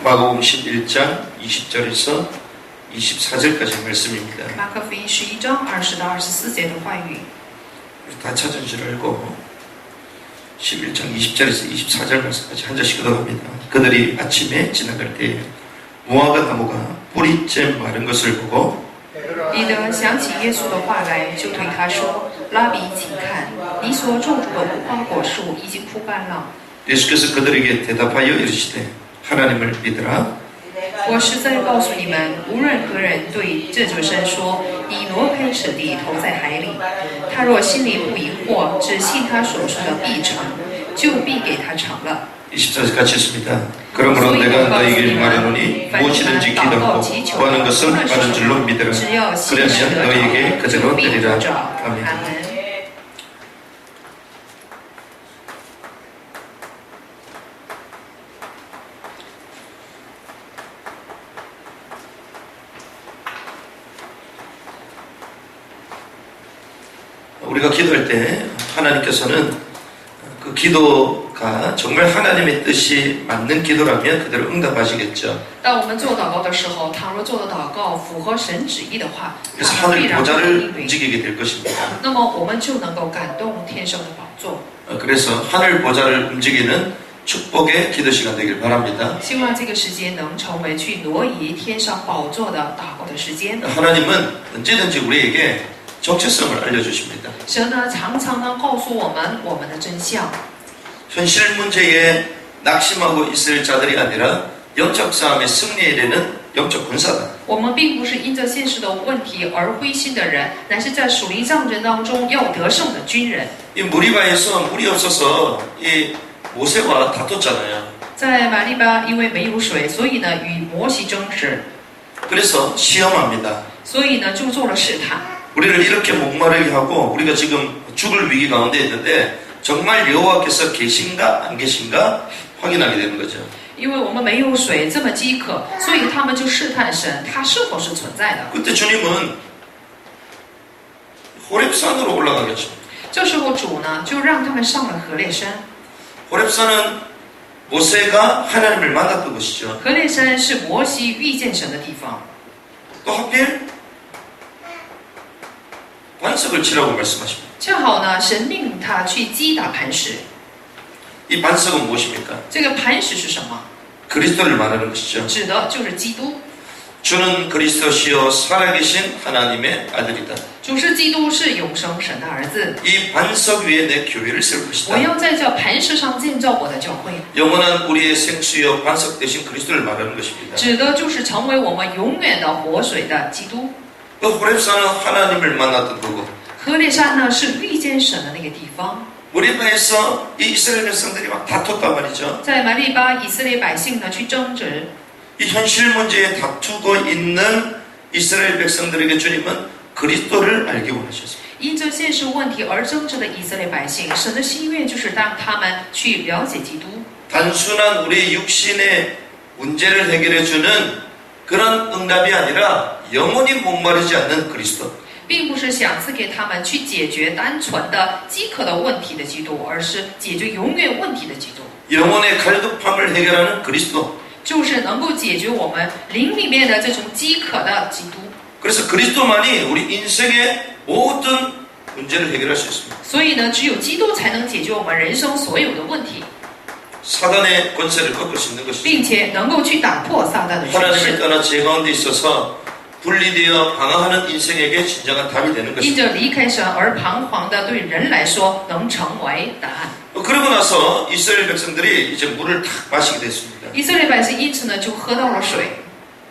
마가복음 11장 20절에서 24절까지 말씀입니다. 马可福音11章20到24节的话语。 다 찾은 줄 알고 11장 20절에서 24절 말씀까지 한 절씩 얻어갑니다. 그들이 아침에 지나갈 때에 무화과 나무가 뿌리째 마른 것을 보고 彼得想起耶稣的话来，就对他说：“拉比，请看，你所种植的无花果树已经枯干了。” 예수께서 그들에게 대답하여 이르시되 하나님을 믿으라. 我实在告诉你们，无论何人对这座山说：“你挪开此地，投在海里”，他若心里不疑惑，只信他所说的必成，就必给他成了。 24절 같이 했습니다. 그러므로 내가 너희에게 말하노니 무엇이든지 기도하고 구하는 것은 받은 줄로 믿으라. 그러면 너희에게 그대로 되리라. 아멘. 우리가 기도할 때 하나님께서는 그 기도가 정말 하나님의 뜻이 맞는 기도라면 그대로 응답하시겠죠. 当我们做祷告的时候，倘若做的祷告符合神旨意的话， 그래서 那必 하늘 然会 보좌를 应允。 움직이게 될 것입니다. 那么我们就能够感动天上的宝座。 그래서 하늘 보좌를 움직이는 축복의 기도 시간 되길 바랍니다. 希望这个时间能成为去挪移天上宝座的祷告的时间。 하나님은 언제든지 우리에게 정체성을 알려주십니다. 神呢，常常呢告诉我们的真相。 현실 문제에 낙심하고 있을 자들이 아니라 영적 싸움의 승리에 이르는 영적 군사다. 我们并不是因着现实的问题而灰心的人，乃是在属灵战争当中要得胜的军人。 이 무리바에서 물이 없어서 이 모세와 다퉜잖아요. 在马利巴，因为没有水，所以呢与摩西争执， 그래서 시험합니다. 所以呢就做了试探。 우리를 이렇게 목마르게 하고 우리가 지금 죽을 위기 가운데 있는데 정말 여호와께서 계신가 안 계신가 확인하게 되는 거죠. 因为我们没有水，这么饥渴，所以他们就试探神，他是否是存在的。 그때 주님은 호렙산으로 올라가겠죠. 这时候主呢就让他们上了何烈山。 호렙산은 모세가 하나님을 만났던 곳이죠. 何烈山是摩西遇见神的地方。 또 하필 반석을 치라고 말씀하십니다. 恰好呢，神命他去击打磐石。 이 반석은 무엇입니까? 这个磐石是什么？ 그리스도를 말하는 것이죠. 指的就是基督。 주는 그리스도시요 살아계신 하나님의 아들이다. 主是基督，是永生神的儿子。 이 반석 위에 내 교회를 세울 我 것이다. 要在这磐石上建造我的教会， 영원한 우리의 생수요 반석 대신 그리스도를 말하는 것입니다. 指的就是成为我们永远的活水的基督。 그 호렙산은 하나님을 만났던 거고 何烈山呢，是遇见神的那个地方。 무리바에서 이 이스라엘 백성들이 막 다퉜단 말이죠. 在马利巴，以色列百姓呢去争执。 이 현실 문제에 다투고 있는 이스라엘 백성들에게 주님은 그리스도를 알기 원하셨습니다. 因着现实问题而争执的以色列百姓，神的心愿就是让他们去了解基督。 단순한 우리 육신의 문제를 해결해 주는 그런 응답이 아니라 영원히 목마르지 않는 그리스도. 并不是想赐给他们去解决单纯的饥渴的问题的基督，而是解决永远问题的基督， 영혼의 갈급함을 해결하는 그리스도. 就是能够解决我们灵里面的这种饥渴的基督。 그래서 그리스도만이 우리 인생의 모든 문제를 해결할 수 있습니다. 所以呢，只有基督才能解决我们人生所有的问题， 사단의 권세를 꺾을 수 있는 것입니다. 并且能够去打破撒旦的权 하나님을 势。 떠나 제 가운데 있어서 분리되어 방황하는 인생에게 진정한 답이 되는 因 것입니다. 着离开神而彷徨的，对人来说能成为答案。 그러고 나서 이스라엘 백성들이 이제 물을 탁 마시게 됐습니다. 以色列百姓因此呢就喝到了水。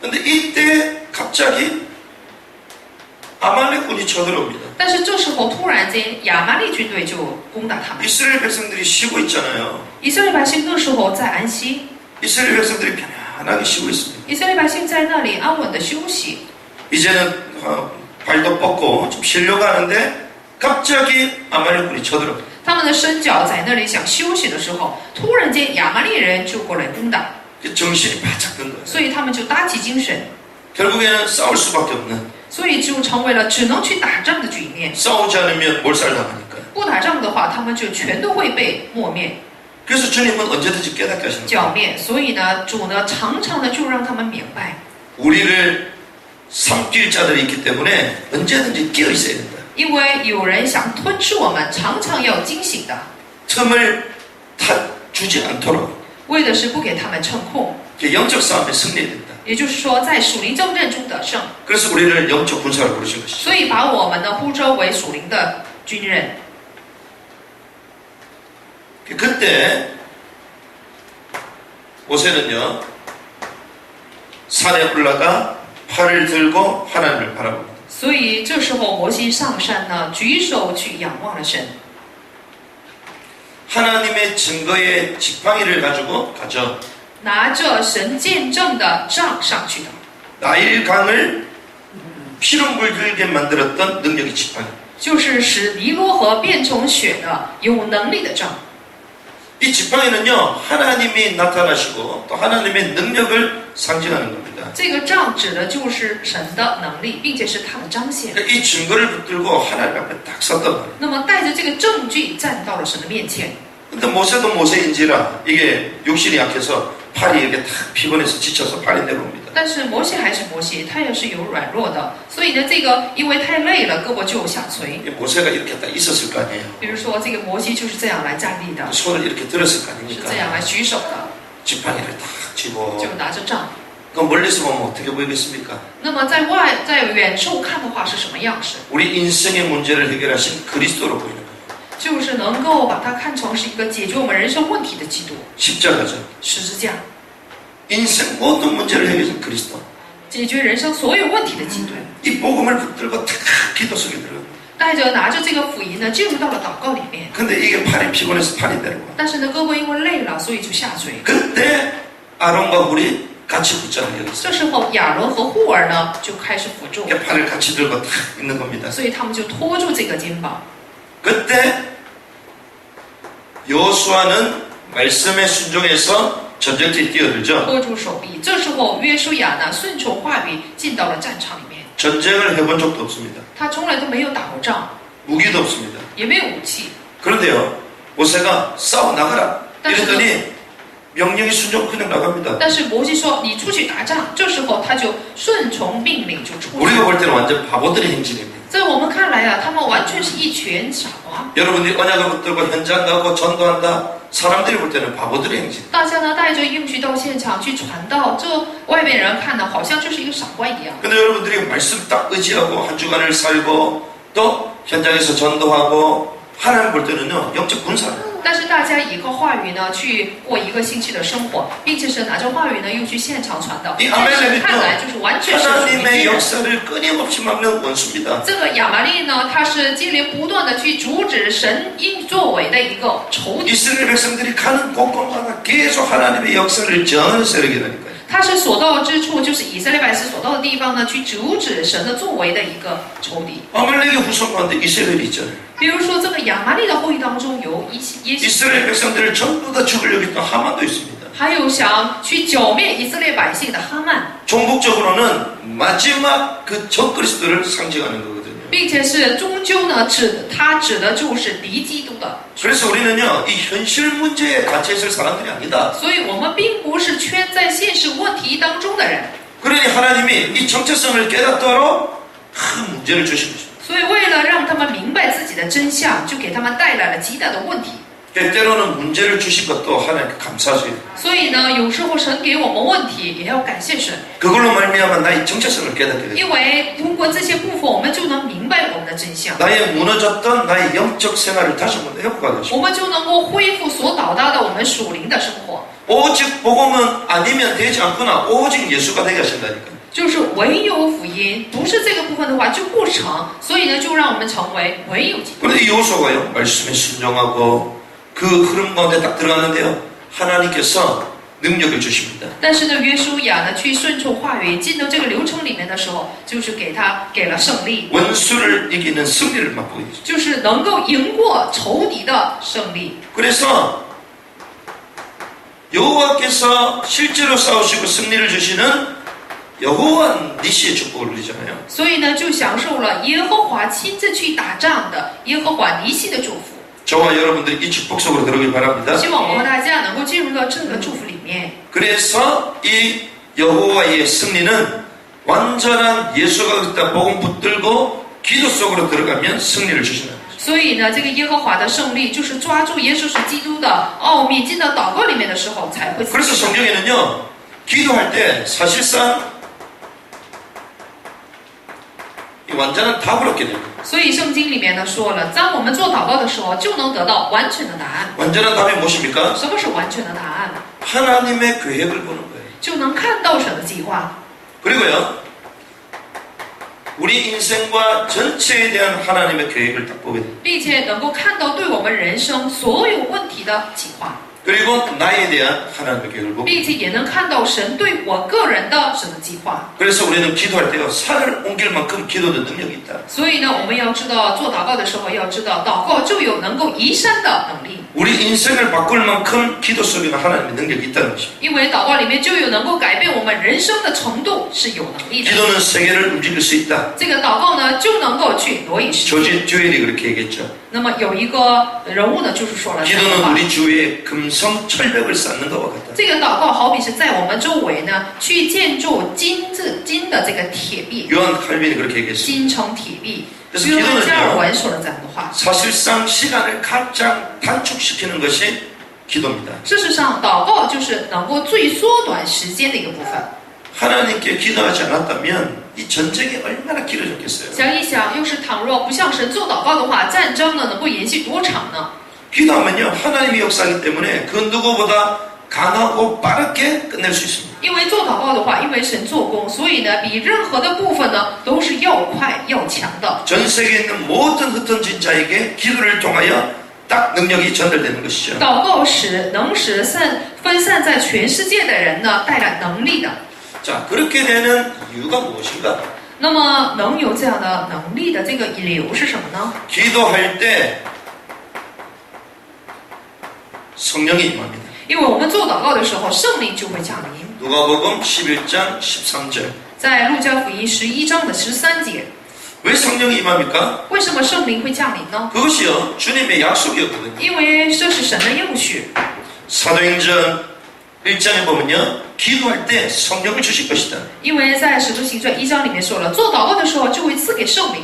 근데 이때 갑자기 아말렉군이 쳐들어옵니다. 但是这时候突然间亚玛力军队就攻打他们。 이스라엘 백성들이 쉬고 있잖아요. 以色列百姓那时候在安息， 이스라엘 백성들이 편안하게 쉬고 있습니다. 以色列百姓在那里安稳的休息。 이제는 발도 뻗고 좀 쉬려고 하는데 갑자기 아말렉군이 쳐들어옵니다. 他们的身脚在那里想休息的时候，突然间亚玛力人就过来攻打， 정신이 바짝 든 거예요. 所以他们就打起精神， 결국에는 싸울 수밖에 없는, 所以就成为了只能去打仗的局面。 싸우지 않으면 몰살당하니까. 不打仗的话，他们就全都会被抹灭。 그래서 주님은 언제든지 깨닫게 하시는 剿 거예요. 灭。所以呢，主呢常常的就让他们明白， 우리를 삼킬 자들이 있기 때문에 언제든지 깨어 있어야 된다. 因为有人想吞吃我们，常常要惊醒的， 틈을 타 주지 않도록 为的是不给他们趁空。 영적 싸움에 승리해야 된다. 也就是说，在属灵征战中得胜。 그래서 우리를 영적 군사로 부르신 것이죠. 所以把我们呢呼召为属灵的军人。 그때 모세는요 산에 올라가 팔을 들고 하나님을 바라봅니다. 所以这时候摩西上山呢，举手去仰望了神， 하나님의 증거의 지팡이를 가지고 가죠. 拿着神见证的杖上去的， 나일강을 피로 물들게 만들었던 능력의 지팡이. 就是使尼罗河变成血的有能力的杖。 이 지팡이는요 하나님이 나타나시고 또 하나님의 능력을 상징하는 겁니다. 这个杖指的就是神的能力，并且是他的彰显。 이 증거를 붙들고 하나님 앞에 딱 섰단 말이에요. 那么带着这个证据站到了神的面前。 근데 모세도 모세인지라 이게 육신이 약해서 팔이 이렇게 탁 피곤해서 지쳐서 팔이 내려옵니다. 但是摩西还是摩西，他也是有软弱的，所以呢，这个因为太累了，胳膊就下垂。 이 모세가 이렇게 딱 있었을 거 아니에요. 比如说，这个摩西就是这样来站立的， 손을 이렇게 들었을 거 是 아닙니까? 这样来举手的， 지팡이를 딱 쥐고 就拿着杖。 그 멀리서 보면 어떻게 보이겠습니까? 那么在远处看的话是什么样式？ 우리 인생의 문제를 해결하신 그리스도로 보이는 거예요. 就是能够把它看成是一个解决我们人生问题的基督， 십자가죠. 十字架， 인생 모든 문제를 해결하신 그리스도. 解决人生所有问题的基督。 이 복음을 붙들고 탁 기도 속에 들어갑니다. 拿着这个福音呢，进入到了祷告里面。 근데 이게 팔이 피곤해서 팔이 내려와. 但是呢，胳膊因为累了，所以就下垂。 그때 아론과 홀이 같이 붙잖아요. 여기서. 这时候亚伦和户尔呢就开始辅助， 이렇게 팔을 같이 들고 탁 있는 겁니다. 所以他们就拖住这个肩膀。 그때 여호수아는 말씀에 순종해서 전쟁터에 뛰어들죠. 拖住手臂。这时候约书亚呢顺从话语进到了战场里面， 전쟁을 해본 적도 없습니다. 他从来都没有打过仗， 무기도 없습니다. 也没有武器。 그런데요, 모세가 싸워 나가라但是呢， 이랬더니 명령이 순종 그냥 나갑니다. 但是摩西说你出去打仗，这时候他就顺从命令就出去。 우리가 볼 때는 완전 바보들의 행진입니다. 在我们看来啊，他们完全是一群傻瓜。 여러분들이 언약을 붙들고 현장 가고 전도한다. 사람들이 볼 때는 바보들의 행진. 大家呢带着应许到现场去传道，这外面人看呢好像就是一个傻瓜一样。 근데 여러분들이 말씀 딱 의지하고 한 주간을 살고 또 현장에서 전도하고 하나님 볼 때는요 영적 군사예요. 但是大家依靠话语呢去过一个星期的生活，并且是拿着话语呢又去现场传道， 이 但是 아멜렉은요 看来就是完全是属于 하나님의 敌人。 역사를 끊임없이 막는 원수입니다. 这个亚玛力呢，他是接连不断的去阻止神应作为的一个仇敌， 이스라엘 백성들이 가는 곳곳마다 계속 하나님의 역사를 저는 세력이라니까요. 他是所到之处，就是以色列百姓所到的地方呢，去阻止神的作为的一个仇敌。 아멜렉의 후손 가운데 이스라엘이 있잖아요. 比如说这个亚玛力的后裔当中有耶西， 이스라엘 백성들을 전부 다 죽으려고 했던 하만도 있습니다. 还有想去剿灭以色列百姓的哈曼， 종국적으로는 마지막 그 적그리스도를 상징하는 거거든요. 并且是终究呢指的就是敌基督的。 그래서 우리는요 이 현실 문제에 갇혀 있을 사람들이 아니다. 所以我们并不是圈在现实问题当中的人， 그러니 하나님이 이 정체성을 깨닫도록 큰 문제를 주신 것입니다. 所以为了让他们明白自己的真相，就给他们带来了极大的问题。 때로는 문제를 주신 것도 하나님께 감사하세요. 所以呢，有时候神给我们问题，也要感谢神， 그걸로 말미암아 나의 정체성을 깨닫게 됩니다. 因为通过这些部分，我们就能明白我们的真相， 나의 무너졌던 나의 영적 생활을 다시 한번 회복하게 되십니다. 我们就能够恢复所倒塌的我们属灵的生活。 오직 복음은 아니면 되지 않구나. 오직 예수가 되게 하신다니까요. 就是唯有福音，不是这个部分的话就不成，所以呢，就让我们成为唯有基督。 그런데 이 요소가요 말씀에 순종하고 그 흐름 가운데 딱 들어가는데요 하나님께서 능력을 주십니다. 但是呢，约书亚呢去顺从话语，进到这个流程里面的时候，就是给了胜利， 원수를 이기는 승리를 맛보게 되죠. 就是能够赢过仇敌的胜利。 그래서 여호와께서 실제로 싸우시고 승리를 주시는 여호와 니시의 축복을 누리잖아요. 所以呢，就享受了耶和华亲自去打仗的耶和华尼西的祝福。 저와 여러분들이 이 축복 속으로 들어오길 바랍니다. 希望我和大家能够进入到这个祝福里面。 그래서 이 여호와의 승리는 완전한 예수가 그때 복음 붙들고 기도 속으로 들어가면 승리를 주시는 거예요. 所以呢，这个耶和华的胜利就是抓住耶稣是基督的奥秘，进到祷告里面的时候才会。 그래서 성경에는요, 기도할 때 사실상 이 완전한 답을 얻게 됩니다. 所以圣经里面呢说了，当我们做祷告的时候，就能得到完全的答案。 완전한 답이 무엇입니까? 什么是完全的答案？ 하나님의 계획을 보는 거예요. 就能看到神的计划， 그리고요, 우리 인생과 전체에 대한 하나님의 계획을 딱 보게 돼요. 并且能够看到对我们人生所有问题的计划， 그리고 나에 대한 하나님의 계획을 보고. 并且也能看到神对我个人的神的计划。 그래서 우리는 기도할 때요, 산을 옮길 만큼 기도도 능력이 있다. 所以呢，我们要知道做祷告的时候，要知道祷告就有能够移山的能力， 우리 인생을 바꿀 만큼 기도 속에는 하나님의 능력이 있다는 것입니다. 因为祷告里面就有能够改变我们人生的程度是有能力的。 기도는 세계를 움직일 수 있다. 这个祷告呢，就能够去挪移世界。 조지 듀엘이 그렇게 얘기했죠. 那么有一个人物呢，就是说了这样的 기도는 话。 우리 주위에 금성 철벽을 쌓는 것과 같다. 这个祷告好比是在我们周围呢，去建筑金的这个铁壁， 요한 칼빈이 그렇게 얘기했어요. 金城铁壁。 그래서 约翰 기도는요 加尔文说了这样的话。 사실상 시간을 가장 단축시키는 것이 기도입니다. 事实上，祷告就是能够最缩短时间的一个部分。 하나님께 기도하지 않았다면 이 전쟁이 얼마나 길어졌겠어요. 想一想，要是倘若不向神做祷告的话，战争呢能够延续多长呢？ 기도하면요 하나님의 역사이기 때문에 그 누구보다 강하고 빠르게 끝낼 수 있습니다. 因为做祷告的话，因为神做工，所以呢，比任何的部分呢都是要快要强的。 전 세계에 있는 모든 흩어진 자에게 기도를 통하여 딱 능력이 전달되는 것이죠. 祷告能使分散在全世界的人呢带来能力的。 자, 그렇게 되는 이유가 무엇인가? 那么能有这样的能力的这个理由是什么呢？ 기도할 때 성령이 임합니다. 因为我们做祷告的时候，圣灵就会降临。 누가복음 11장 13절. 在路加福音11章的13节， 왜 성령이 임합니까? 为什么圣灵会降临呢？ 그것이요 주님의 약속이었거든요. 因为这是神的应许。 사도행전 1장에 보면요 기도할 때 성령을 주실 것이다. 因为在使徒行传1章里面说了，做祷告的时候就会赐给圣灵，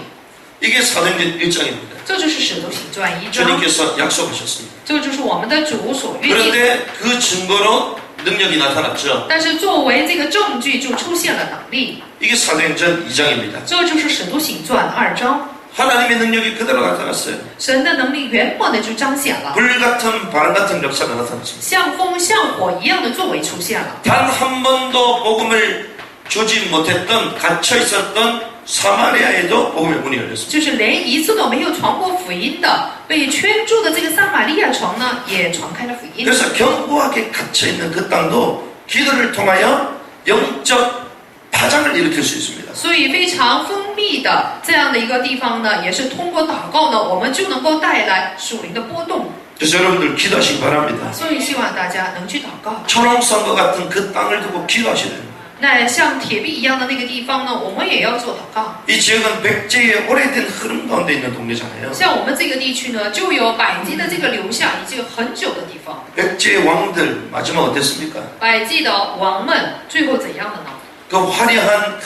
이게 사도행전 1장입니다. 这就是使徒行传1章， 주님께서 약속하셨습니다. 这就是我们的主所约定。 그런데 그 증거로 능력이 나타났죠. 但是作为这个证据，就出现了能力， 이게 사도행전 2장입니다. 这就是使徒行传2章， 하나님의 능력이 그대로 나타났어요. 神的能力圆满的就彰显了， 불같은 바람 같은 역사가 나타났습니다. 像风像火一样的作为出现了。 단 한 번도 복음을 주지 못했던 갇혀 있었던 사마리아에도 복음의 문이 열렸습니다. 就是连一次都没有传过福音的，被圈住的这个撒玛利亚城呢，也传开了福音。 그래서 견고하게 갇혀 있는 그 땅도 기도를 통하여 영적 파장을 일으킬 수 있습니다. 所以非常封闭的这样的一个地方呢，也是通过祷告呢，我们就能够带来属灵的波动。 그래서 여러분들 기도하시기 바랍니다. 所以希望大家能去祷告。 초롱성과 같은 그 땅을 두고 기도하셔야 됩니다. 那像铁壁一样的那个地方呢，我们也要做祷告。 이 지역은 백제의 오래된 흐름 가운데 있는 동네잖아요. 像我们这个地区呢，就有百济的这个留下已经很久的地方。 백제의 왕들 마지막 어땠습니까? 百济的王们最后怎样的呢？ 그 화려한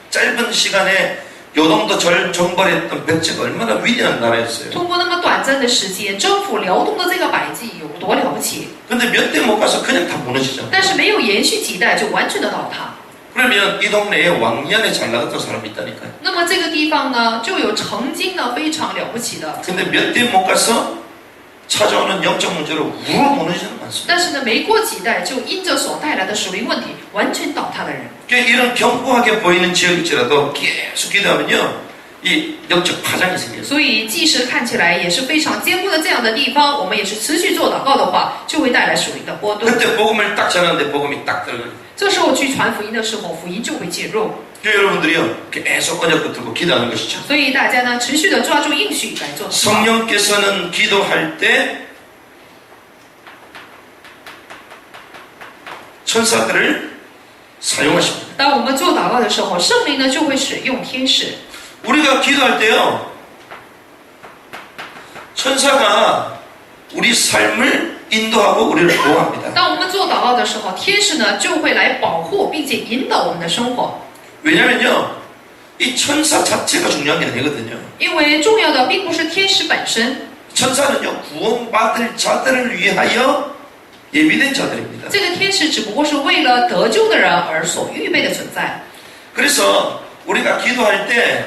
짧은 시간에 요동도 절 정벌했던 백제가 얼마나 위대한 나라였어요. 通过那么短暂的时间征服辽东的这个百济有多了不起？ 근데 몇 대 못 가서 그냥 다 무너지죠. 但是没有延续几代就完全的倒塌。 그러면 이 동네에 왕년에 잘 나갔던 사람이 있다니까요. 那么这个地方呢，就有曾经呢非常了不起的， 근데 몇 대 못 가서 찾아오는 영적 문제로 우르르 무너지는 많습니다. 但是呢，没过几代就因着所带来的属灵问题完全倒塌的人。 그러니까 이런 견고하게 보이는 지역일지라도 계속 기도하면요, 이 영적 파장이 생겨요. 所以，即使看起来也是非常坚固的这样的地方，我们也是持续做祷告的话，就会带来属灵的波动。 그때 복음을 딱 전하는데 복음이 딱 들어가요. 这时候去传福音的时候，福音就会进入。 그러니까 여러분들이요, 계속 언약 붙들고 기도하는 것이죠. 所以大家呢，持续的抓住应许来做祷告。 성령께서는 기도할 때 천사들을 사용하십니다. 当我们做祷告的时候，圣灵呢就会使用天使。 우리가 기도할 때요, 천사가 우리 삶을 인도하고 우리를 보호합니다. 当我们做祷告的时候，天使呢就会来保护并且引导我们的生活。 왜냐면요, 이 천사 자체가 중요한 게 아니거든요. 因为重要的并不是天使本身， 천사는요, 구원받을 자들을 위하여 예비된 자들입니다. 这个天使只不过是为了得救的人而所预备的存在。 그래서 우리가 기도할 때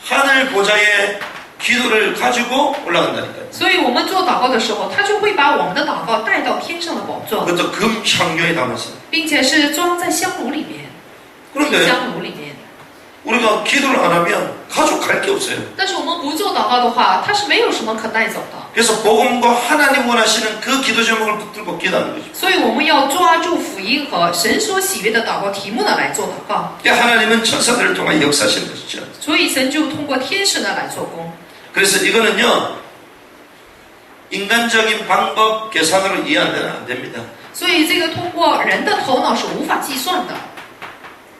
하늘 보좌에 기도를 가지고 올라간다니까요. 所以我们做祷告的时候，他就会把我们的祷告带到天上的宝座， 그것도 금향료에 담아서. 并且是装在香炉里面， 그런데 香炉里面。 우리가 기도를 안 하면 가져갈 게 없어요. 但是我们不做祷告的话，它是没有什么可带走的。 그래서 복음과 하나님 원하시는 그 기도 제목을 붙들고 기도하는 거죠. 所以我们要抓住福音和神所喜悦的祷告题目呢来做祷告。 하나님은 천사들을 통해 역사하시는 것이죠. 所以神就通过天使呢来做工。 그래서 이거는요, 인간적인 방법 계산으로 이해 안 됩니다. 所以这个通过人的头脑是无法计算的，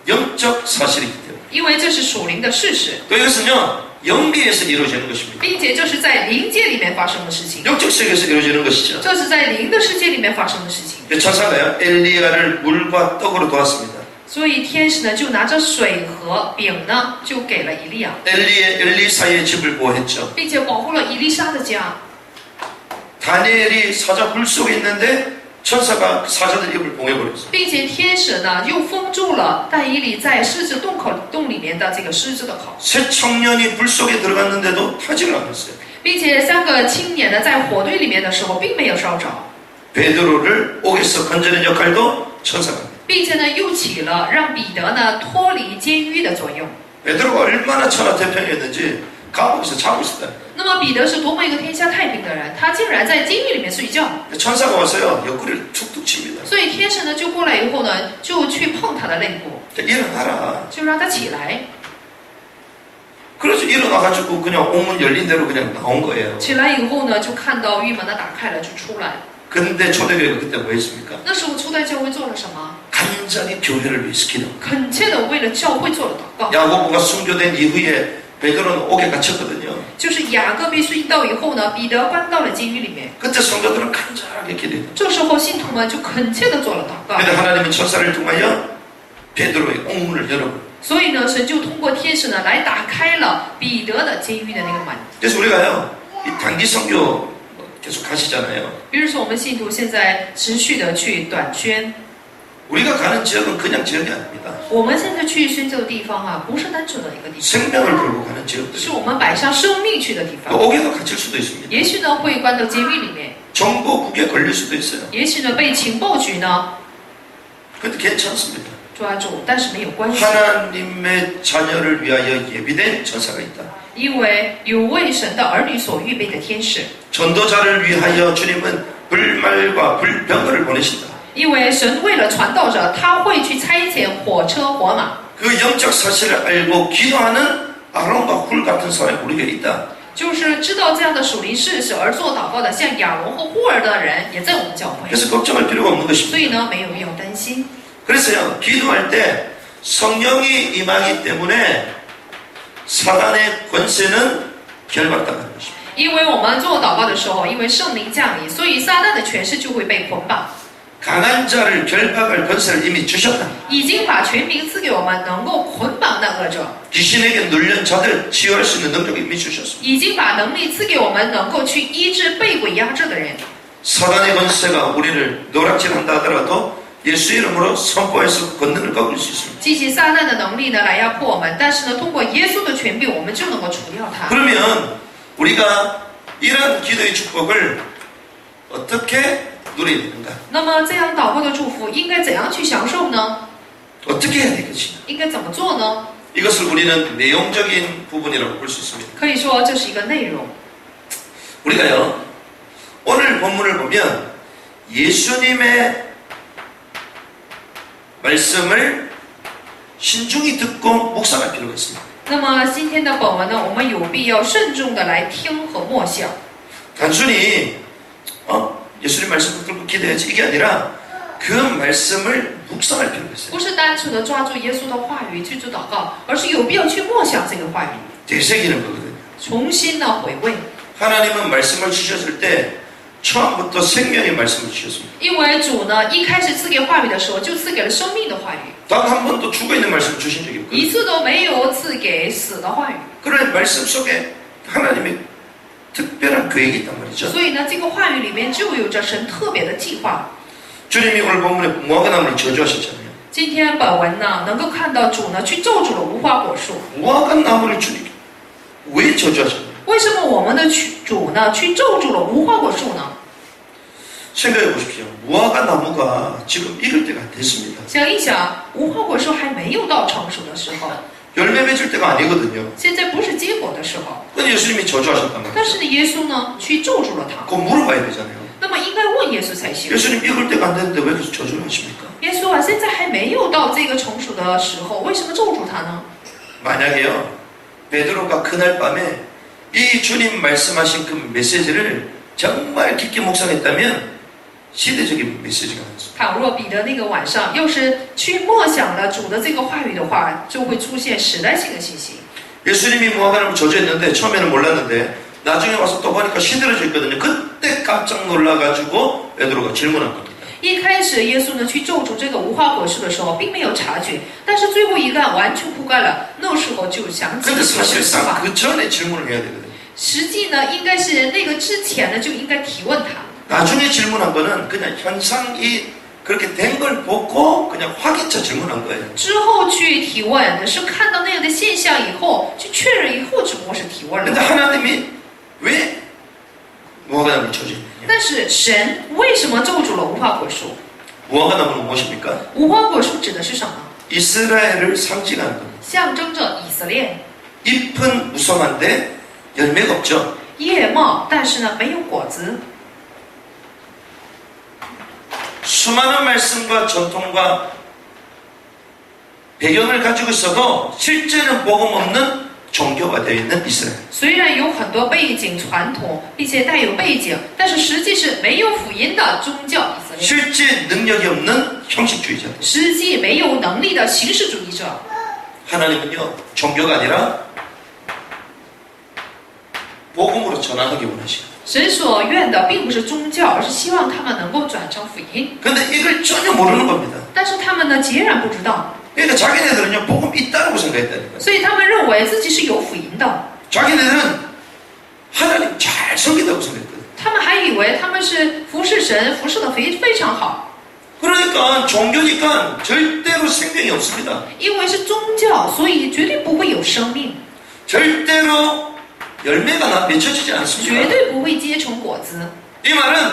영적 사실이기 때문에. 因为这是属灵的事实， 또 이것은요, 영계에서 이루어지는 것입니다. 并且这是在灵界里面发生的事情， 영적 세계에서 이루어지는 것이죠. 这是在灵的世界里面发生的事情。 천사가요, 엘리야를 물과 떡으로 도왔습니다. 所以天使呢就拿着水和饼呢就给了以利亚， 엘리사의 집을 보호했죠. 并且保护了以利沙的家。 다니엘이 사자 불 속에 있는데 천사가 사자들 입을 봉해버렸어요. 并且天使呢又封住了但以理在狮子洞里面的这个狮子的口， 새 청년이 불 속에 들어갔는데도 타지를 않았어요. 并且3个青年呢在火堆里面的时候并没有烧着， 베드로를 옥에서 건져낸 역할도 천사가 합니다. 并且呢又起了让彼得呢脱离监狱的作用。 베드로가 얼마나 천하태평이었는지 감옥에서 자고 있었다. 那么彼得是多么一个天下太平的人，他竟然在监狱里面睡觉。 천사가 와서요, 옆구리를 툭툭 칩니다. 所以天使呢就过来以后呢，就去碰他的肋部， 일어나라. 就让他起来。 그래서 일어나가지고 그냥 옥문 열린 대로 그냥 나온 거예요. 起来以后呢，就看到狱门呢打开了，就出来。 근데 초대교회가 그때 뭐 했습니까? 那时候初代教会做了什么？ 간절히 교회를 위해서 기도. 恳切的为了教会做了祷告。 야고보가 순교된 이후에 베드로는 옥에 갇혔거든요. 就是雅各被殉道以后呢，彼得关到了监狱里面。 그때 성도들은 간절하게 기도했다. 这时候信徒们就恳切的做了祷告。 근데 하나님은 천사를 통하여 베드로의 옥문을 열어버려요. 所以呢，神就通过天使呢来打开了彼得的监狱的那个门。 그래서 우리가요, 이 단기 선교 계속 가시잖아요. 比如说，我们信徒现在持续的去短宣， 우리가 가는 지역은 그냥 지역이 아닙니다. 我们现在去宣教的地方啊，不是单纯的一个地方， 생명을 걸고 가는 지역들. 是我们摆上生命去的地 또 方。 옥에도 갇힐 수도 있습니다. 也许呢会关到监狱里面， 정보국에 걸릴 수도 있어요. 也许呢被情报局呢 근데 괜찮습니다. 抓住，但是没有关系， 하나님의 자녀를 위하여 예비된 천사가 있다. 因为有为神的儿女所预备的天使， 전도자를 위하여 주님은 불말과 불병거를 보내신다. 因为神为了传道者，他会去差遣火车火马。 그 영적 사실을 알고 기도하는 아론과 훌 같은 사람이 우리 곁에 있다. 就是知道这样的属灵事实而做祷告的，像亚龙和户尔的人也在我们教会， 그래서 걱정할 필요가 없는 所以 것입니다. 呢没有必要担心。 그래서요, 기도할 때 성령이 임하기 때문에 사단의 권세는 결박당하는 것입니다. 因为我们做祷告的时候，因为圣灵降临，所以撒旦的权势就会被捆绑， 강한 자를 결박할 권세를 이미 주셨다. 已经把权柄赐给我们，能够捆绑那恶者， 귀신에게 눌린 자들 치유할 수 있는 능력을 이미 주셨습니다. 已经把能力赐给我们，能够去医治被鬼压制的人。 사단의 권세가 우리를 노락질한다 하더라도 예수 이름으로 선포해서 권능을 꺾을 수 있습니다. 激起撒旦的能力呢来压迫我们，但是呢，通过耶稣的权柄，我们就能够除掉它。 그러면 우리가 이런 기도의 축복을 어떻게 누려야 되는가? 那么这样祷告的祝福应该怎样去享受呢？ 어떻게 해야 되겠지? 应该怎么做呢？ 이것을 우리는 내용적인 부분이라고 볼 수 있습니다. 可以说这是一个内容。 우리가요, 오늘 본문을 보면 예수님의 말씀을 신중히 듣고 묵상할 필요가 있습니다. 那么今天的本文呢，我们有必要慎重的来听和默想。 단순히 예수님 말씀 붙들고 기도해야지 이게 아니라 그 말씀을 묵상할 필요가 있어요. 不是单纯的抓住耶稣的话语去做祷告，而是有必要去默想这个话语， 되새기는 거거든요. 重新的回味。 하나님은 말씀을 주셨을 때 처음부터 생명의 말씀을 주셨습니다. 因为主呢一开始赐给话语的时候，就赐给了生命的话语， 단 한 번도 죽어있는 말씀을 주신 적이 一 없거든요. 次都没有赐给死的话语。 그런 말씀 속에 하나님의 특별한 계획이 있단 말이죠. 所以呢，这个话语里面就有着神特别的计划。 주님이 오늘 본문에 무화과 나무를 저주하셨잖아요. 今天本文呢，能够看到主呢去咒诅了无花果树。 무화과 나무를 주님 왜 저주하셨나요? 为什么我们的主呢去咒诅了无花果树呢？ 생각해 보십시오. 무화과 나무가 지금 익을 때가 안 됐습니다. 想一想，无花果树还没有到成熟的时候， 열매 맺을 때가 아니거든요. 现在不是结果的时候。 근데 예수님이 저주하셨단 말이에요. 但是呢，耶稣呢去咒诅了它。 그거 물어봐야 되잖아요. 那么应该问耶稣才行。 예수님 익을 때가 안 됐는데 왜 계속 저주를 하십니까? 耶稣啊，现在还没有到这个成熟的时候，为什么咒诅他呢？ 만약에요, 베드로가 그날 밤에 이 주님 말씀하신 그 메시지를 정말 깊게 묵상했다면 시대적인 메시지가 나왔습니다. 倘若彼得那个晚上要是去默想了主的这个话语的话，就会出现时代性的信息。 예수님이 무화과나무 저주했는데 처음에는 몰랐는데 나중에 와서 또 보니까 시들어져 있거든요. 그때 깜짝 놀라가지고 베드로가 질문한 겁니다. 一开始耶稣呢去咒诅这个无花果树的时候，并没有察觉，但是最后一看完全覆盖了，那时候就想起 근데 了这个 사실상 话。 그 전에 질문을 해야 되거든요. 实际呢，应该是那个之前呢就应该提问他。 나중에 질문한 거는 그냥 현상이 그렇게 된 걸 보고 그냥 확인차 질문한 거예요. 之后去提问是看到那样的现象以后去确認以後，只不過是提問 근데 了。 하나님이 왜 무화과나무를 저주했느냐? 但是神為什麼咒詛了無花果樹？ 무화과나무는 무엇입니까? 無花果樹指的是什麼？ 이스라엘을 상징하는 겁니다. 象徵着以色列， 잎은 무성한데 열매가 없죠. 葉茂，但是呢沒有果子。 수많은 말씀과 전통과 배경을 가지고 있어도 실제는 복음 없는 종교가 되어 있는 이스라엘. 雖然有很多背景傳統，並且帶有背景，但是實際是沒有福音的宗教以色列， 실제 능력이 없는 형식주의자. 實際沒有能力的形式主義者。 하나님은요, 종교가 아니라 복음으로 전환하기 원하시고. 神所願的並不是宗教，而是希望他們能夠轉成福音。 근데 이걸 전혀 모르는 겁니다. 但是他們呢，截然不知道， 그러니까 자기네들은요, 복음 있다고 생각했다는 거예요. 所以他們認為自己是有福音的。 자기네들은 하나님 잘 섬긴다고 생각했거든요. 他們還以為他們是服侍神，服侍得非常好。 그러니까 종교니까 절대로 생명이 없습니다. 因為是宗教，所以絕對不會有生命， 절대로 열매가 맺혀지지 絕 않습니다. 對不會結成果子。 이 말은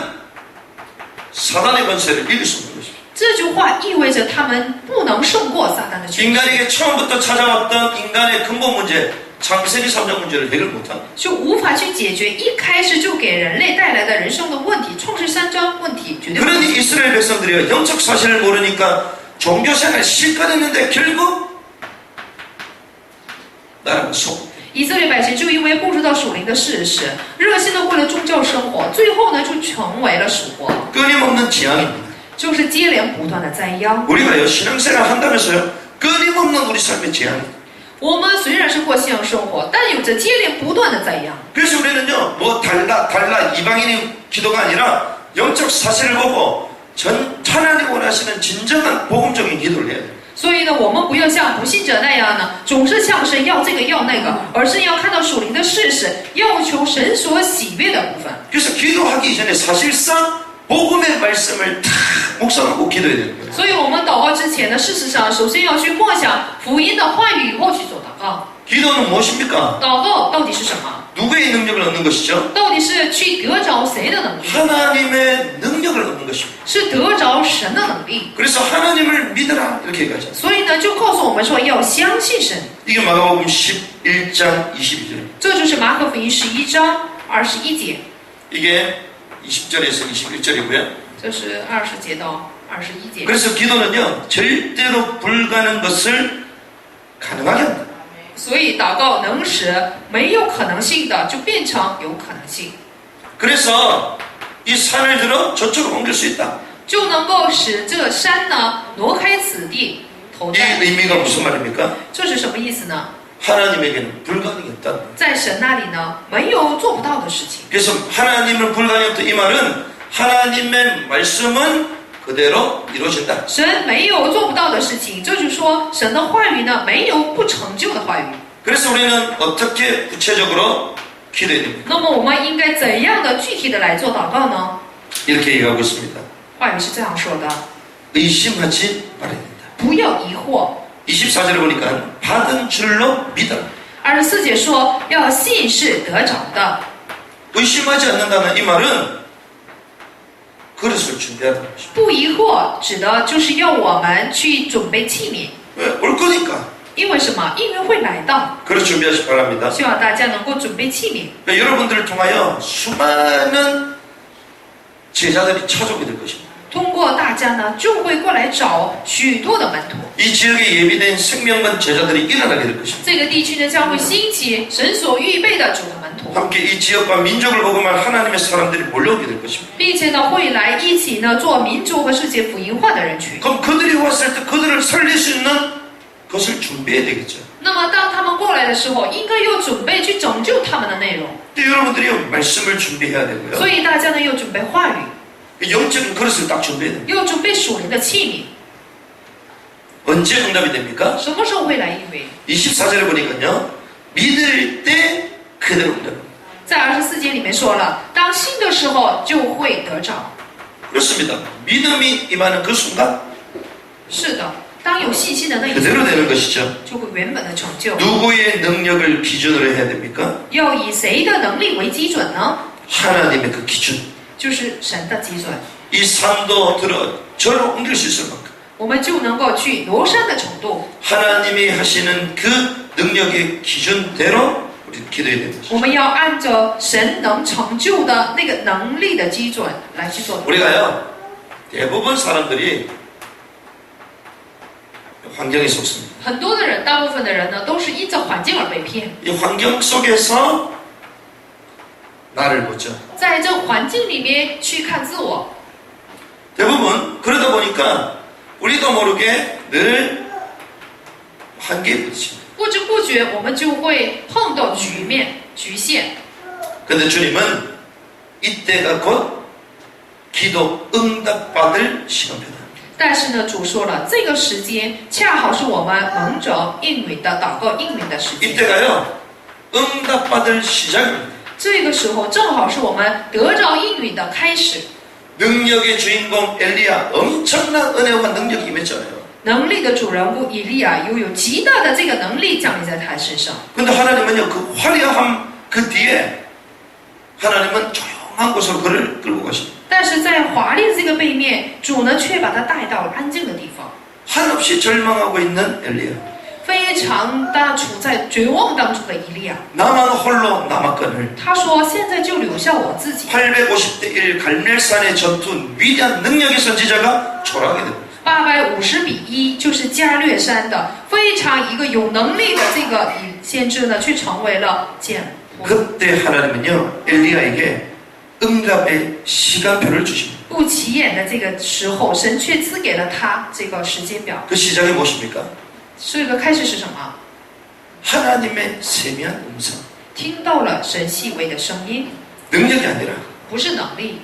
사단의 권세를 이길 수 없는 것입니다. 這句話意味着他們不能勝過撒旦的權勢， 인간에게 처음부터 찾아왔던 인간의 근본 문제, 창세기 3장 문제를 해결 못한 就無法去解決一開始就給人類帶來的人生的問題，創世3章問題絕對不 그러니 이스라엘 백성들이 영적 사실을 모르니까 종교생활 실컷 했는데 결국 나라가 속 以色列百姓就因为不知道属灵的事实，热心的过了宗教生活，最後呢就成為了屬國， 끊임없는 재앙입니다. 就是接連不斷的災殃。 우리가요 신앙생활 한다면서요 끊임없는 우리 삶의 재앙입니다. 我們雖然是過信仰生活，但有着接連不斷的災殃。 그래서 우리는요 뭐 달라 이방인의 기도가 아니라 영적 사실을 보고 전 하나님 원하시는 진정한 복음적인 기도를 해야 돼요. 所以呢，我們不要像不信者那樣呢，總是向神要這個要那個，而是要看到屬靈的事實，要求神所喜悅的部分。 그래서 기도하기 전에 사실상 복음의 말씀을 다 묵상하고 기도해야 되는 거예요. 所以我們禱告之前呢，事實上首先要去默想福音的話語以後去做禱告。 기도는 무엇입니까? 禱告到底是什麼？ 누구의 능력을 얻는 것이죠? 到底是去得着誰的能力？ 하나님의 능력을 얻는 것입니다. 是得着神的能力。 그래서 하나님을 믿어라 이렇게 얘기하죠. 所以呢，就告訴我們說要相信神。 이게 마가복음 11장 22절. 這就是馬可福音11章21節， 이게 20절에서 21절이고요. 這是20節到21節。 그래서 기도는요 절대로 불가능한 것을 가능하게 합니다. 所以禱告能使沒有可能性的就變成有可能性， 그래서 이 산을 들어 저쪽으로 옮길 수 있다. 就能夠使這山呢挪開此地投 이 在。 의미가 무슨 말입니까? 這是什麼意思呢？ 하나님에게는 불가능이 없다. 在神那里呢，没有做不到的事情。 그래서 하나님은 불가능이 없다. 이 말은 하나님의 말씀은 그대로 이루어진다. 神没有做不到的事情，这就是说，神的话语呢，没有不成就的话语。 그래서 우리는 어떻게 구체적으로 기도해야 됩니까? 那么我们应该怎样的具体的来做祷告呢？ 이렇게 얘기하고 있습니다. 话语是这样说的： 의심하지 말아야 된다. 不要疑惑。 24절에 보니까 받은 줄로 믿어라. 24节说要信是得着的， 의심하지 않는다는 이 말은 그릇을 준비하는 것입니다. 不疑惑指的就是要我们去准备器皿。 왜? 올 거니까. 因为什么？因为会来到， 그릇 준비하시기 바랍니다. 希望大家能够准备器皿。 그러니까 여러분들을 통하여 수많은 제자들이 찾아오게 될 것입니다. 通过大家呢，就会过来找许多的门徒。 이 지역에 예비된 생명만 제자들이 일어나게 될 것입니다. 这个地区呢，将会兴起神所预备的主的门徒， 함께 이 지역과 민족을 복음할 하나님의 사람들이 몰려오게 될 것입니다. 并且呢，会来一起呢做民族和世界福音化的人群。 그럼 그들이 왔을 때 그들을 살릴 수 있는 것을 준비해야 되겠죠. 那么，当他们过来的时候，应该要准备去拯救他们的内容。 근데 여러분들이 말씀을 준비해야 되고요. 所以大家呢，要准备话语， 영적인 그릇을 딱 준비해야 됩니다. 要准备属灵的器 언제 응답이 됩니까? 皿。什么时候会来应允？ 24절에 보니까요. 믿을 때 그대로 응답합니다. 在24节里面说了，当信的时候就会得着。 그렇습니다. 믿음이 임하는 그 순간 是的，当有信心的那一 그대로 瞬 되는 间， 것이죠. 就会原本的成就。 누구의 능력을 기준으로 해야 됩니까? 要以谁的能力为基准呢？ 하나님의 그 기준. 就是神的基准， 이 산도 들어 저로 옮길 수 있을 만큼 我们就能够去挪山的程度。 하나님이 하시는 그 능력의 기준대로 우리 기도해야 되는 것이죠. 我们要按照神能成就的那个能力的基准来去做。 우리가요 대부분 사람들이 환경에 속습니다. 很多的人，大部分的人呢，都是依照环境而被骗， 이 환경 속에서 나를 보죠. 在这环境里面去看自我。 대부분 그러다 보니까 우리도 모르게 늘 한계에 부딪힙니다. 不知不觉，我们就会碰到局限。 근데 주님은 이때가 곧 기도 응답받을 시간표다. 但是呢，主说了，这个时间恰好是我们蒙着应允的祷告应允的时间。 이때가요 응답받을 시작입니다. 这个时候正好是我们得着应允的开始。 능력의 주인공 엘리야 엄청난 은혜와 능력이 임했잖아요. 能力的主人物以利亚拥有极大的这个能力降临在他身上。 근데 하나님은요 그 화려함 그 뒤에 하나님은 조용한 곳으로 그를 끌고 가십니다. 但是在华丽的这个背面，主呢却把他带到了安静的地方。 한없이 절망하고 있는 엘리야 非常的处在绝望当中的以利亚， 나만 홀로 남았거늘 他说：“现在就留下我自己。 850대 1 갈멜산의 전투 위대한 능력의 선지자가 초라하게 됩니다. 850比1就是加略山的非常一个有能力的这个先知呢，却成为了简仆。 그때 하나님은요 엘리야에게 응답의 시간표를 주십니다. 不起眼的这个时候，神却赐给了他这个时间表。 그 시작이 무엇입니까? 这个开始是什么？ 하나님의 세미한 음성 听到了神细微的声音， 능력이 아니라 不是能力，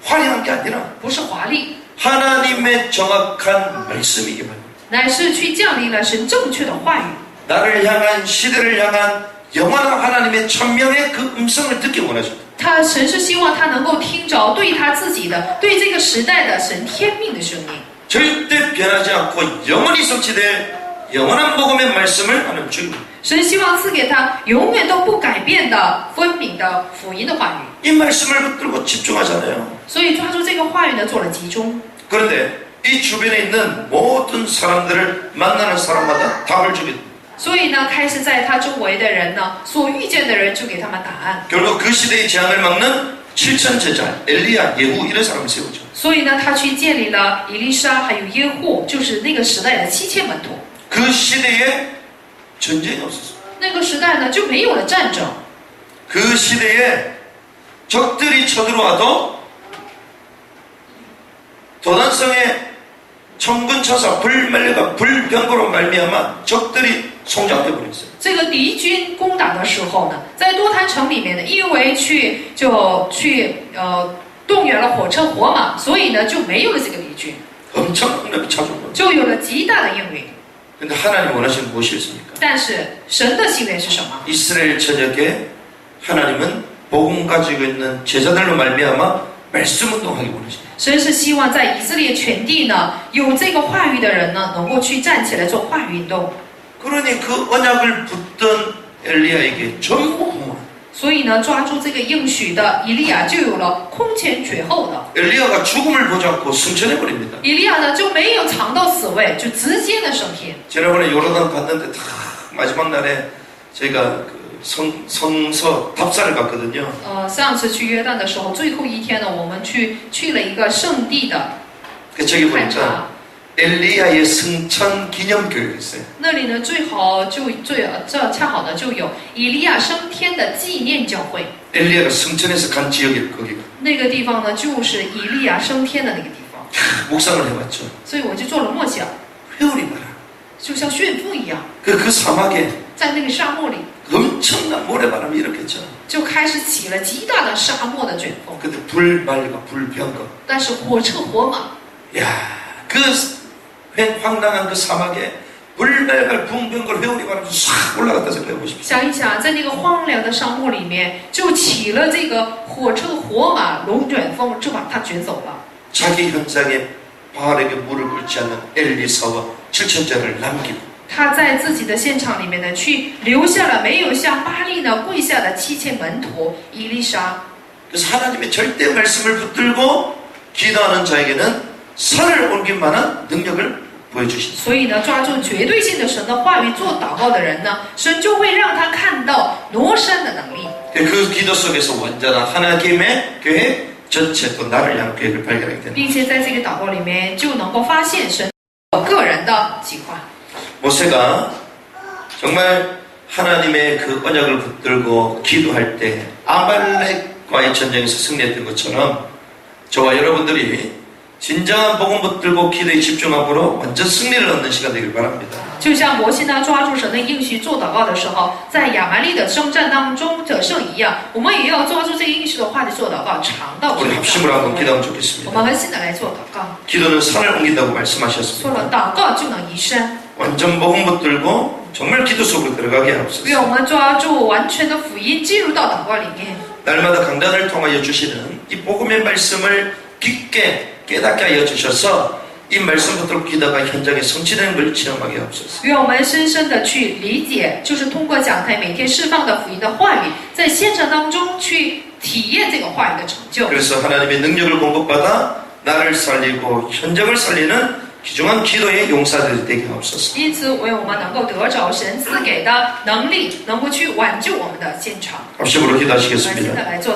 화려한 게 아니라 不是华丽， 하나님의 정확한 말씀이 임합니다. 乃是去降临了神正确的话语。 나를 향한 시대를 향한 영원한 하나님의 천명의 그 음성을 듣기 원하십니다. 神是希望他能够听着对他自己的、对这个时代的神天命的声音。 절대 변하지 않고 영원히 성취될 영원한 복음의 말씀을 하는 주입니다. 神希望赐给他永远都不改变的分明的福音的话语。 이 말씀을 붙들고 집중하잖아요. 所以抓住这个话语呢，做了集中。 그런데 이 주변에 있는 모든 사람들을 만나는 사람마다 답을 주게 됩니다. 所以呢，开始在他周围的人呢，所遇见的人就给他们答案。 결국 그 시대의 재앙을 막는 7천 제자 엘리야, 예후 이런 사람을 세우죠. 所以呢，他去建立了以利沙还有耶户，就是那个时代的7000门徒。 그 시대에 전쟁이 없었어요. 那个时代呢，就没有了战争。 그 시대에 적들이 쳐들어와도 도단성에 천군천사 불멸과 불병거로 말미암아 적들이 송장돼 버렸어요. 这个敌军攻打的时候呢，在多坛城里面呢，因为去动员了火车火马，所以呢就没有了这个敌军， 엄청 응답이 찾아온 거예요. 就有了极大的应允。 근데 하나님 원하시는 무엇이었습니까? 但是神的心愿是什么？ 이스라엘 전역에 하나님은 복음 가지고 있는 제자들로 말미암아 말씀 운동하기 원하십니다. 神是希望在以色列全地呢，有这个话语的人呢，能够去站起来做话语运动。 그러니 그 언약을 붙든 엘리야에게 전부 공허. 所以呢，抓住这个应许的以利亚就有了空前绝后的。 엘리야가 죽음을 보지 않고 승천해 버립니다. 以利亚呢就没有尝到死味，就直接的升天。 지난번에 요르단 갔는데 다 마지막 날에 제가 그 성서 답사를 갔거든요. 上次去约旦的时候，最后一天呢，我们去了一个圣地的 그 저기 探 보니까 查。 엘리야의 승천 기념교회가 있어요. 那里呢，这恰好呢就有以利亚升天的纪念教会。 엘리야가 승천해서 간 지역이 거기가. 那个地方呢，就是以利亚升天的那个地方。 묵상을 해봤죠. 所以我就做了默想， 회오리 봐라. 就像旋风一样， 그 사막에 在那个沙漠里 엄청난 모래바람이 일으켰죠. 就开始起了极大的沙漠的卷风。 근데 불말과 불병거. 但是火车火马， 야, 그 황당한 그 사막에 불말과 불병거 회오리 바람이 싹 올라갔다 생각해 보십시오. 想一想，在那个荒凉的沙漠里面，就起了这个火车火马龙卷风，就把它卷走了。 자기 현장에 바알에게 물을 꿇지 않는 엘리사와 7천자를 남기고 他在自己的现场里面呢，去留下了没有向巴利呢跪下的7000门徒以利沙。 그래서 하나님의 절대 말씀을 붙들고 기도하는 자에게는 산을 옮길 만한 능력을 보여주신다. 所以呢，抓住绝对性的神的话语做祷告的人呢，神就会让他看到挪山的能力。 그 기도 속에서 완전한 하나님의 계획 전체 또 나를 향한 계획을 발견하게 된다. 并且在这个祷告里面就能够发现神个人的计划。 모세가 정말 하나님의 그 언약을 붙들고 기도할 때 아말렉과의 전쟁에서 승리했던 것처럼 저와 여러분들이 진정한 복음 붙들고 기도에 집중함으로 완전 승리를 얻는 시간 되길 바랍니다. 就像摩西呢抓住神的应许做祷告的时候，在亚蛮力的征战当中得胜一样，我们也要抓住这个应许的话题做祷告，尝到 우리 합심으로 한번 기도하면 我 좋겠습니다. 们和信的来做祷告， 기도는 산을 옮긴다고 说 말씀하셨습니다. 了祷告就能移山。 완전 복음 붙들고 정말 기도 속으로 들어가게 愿我 하옵소서. 们抓住完全的福音，进入到祷告里面。 날마다 강단을 통하여 주시는 이 복음의 말씀을 깊게 깨닫게 하여 주셔서 이 말씀 붙들고 기도가 현장에 성취되는 걸 체험하게 하옵소서. 愿我们深深的去理解，就是通过讲台每天释放的福音的话语，在现场当中去体验这个话语的成就。 그래서 하나님의 능력을 공급받아 나를 살리고 현장을 살리는 귀중한 기도의 용사들이 되게 하옵소서. 因此，为我们能够得着神赐给的能力，能够去挽救我们的现场。 합심으로 我们现 기도하시겠습니다. 在来做。